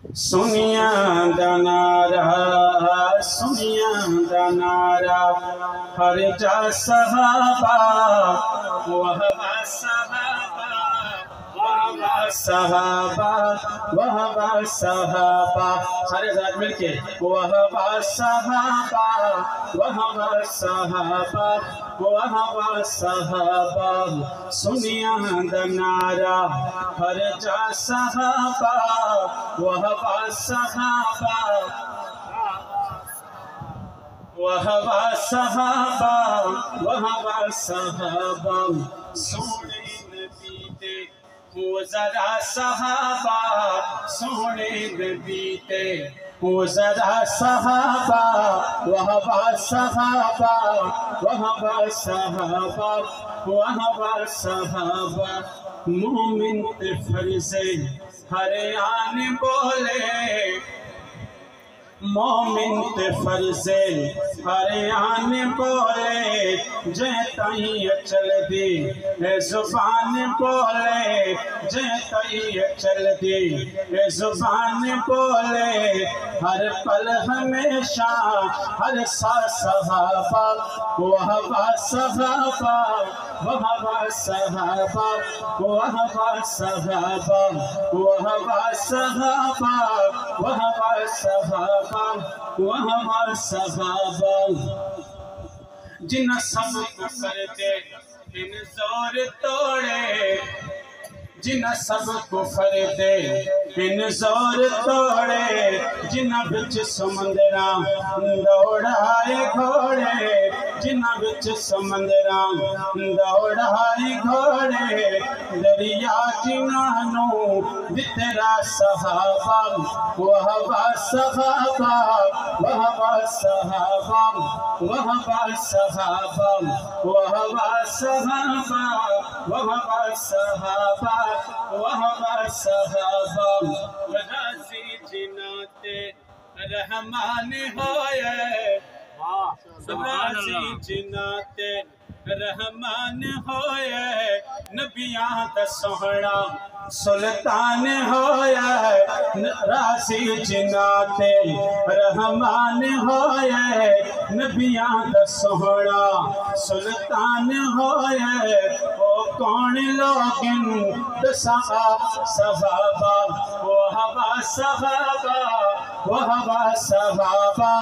सुनिया दनारा सुनिया दनारा हर जा सहाबा वह सहाबा वह सहाबा वह सहाबा सारे साथ मिलके वह सहाबा वह सहाबा वह सहाबा सुनिया दनारा हर जा सहाबा वह सहाबा वह सहाबा वह सहाबा सोने नबी दे वो जरा सहाबा सोने नबी दे वो जरा सहाबा वह सहाबा वह सहाबा वह सहाबा मोमिन ते फर्ज़े हर आन बोले मोमिन ते फर्ज़े हर आन बोले जे तई चल दी जुबान बोले जे तई चल दी जुबान बोले हर पल हमेशा हर सा सहाबा वह सहाबा वह सहाबा वह सहाबा वह सहाबा वह सहाबा वह सहाबा जिन सब करते इन जोर तोड़े जिन सब कुफर दे इन जोर तोड़े जिन बिच समुंदरा दौड़ाए घोड़े जिन बिच समुंदरा दौड़ाए घोड़े दरिया जिन्हों बितरा सहाबा वह सहाबा वह सहाबा वह सहाबा वह सहाबा वह सहाबा वह सहाबा राज़ी जिनाते रहमान होए राज़ी जिनाते रहमान होए नबियां दा सोहना सुल्तान होया राज़ी जिनाते रहमान होया नबियां दा सोहना सुल्तान होया ओ कौन लोगिन दसा सहाबा वह सहाबा वह सहाबा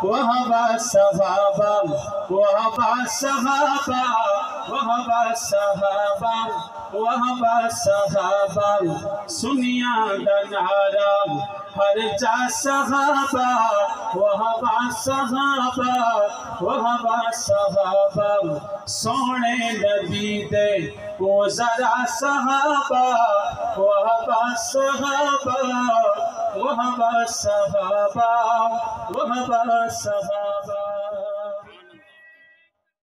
वह सहाबा वह सहाबा वह सहाबा वह सहाबा सुनिया दनारा हर जा सहाबा वह सहाबा वह सहाबा सोने नबी दे वो जरा सहाबा वह सहाबा वह सहाबा वह सहाबा।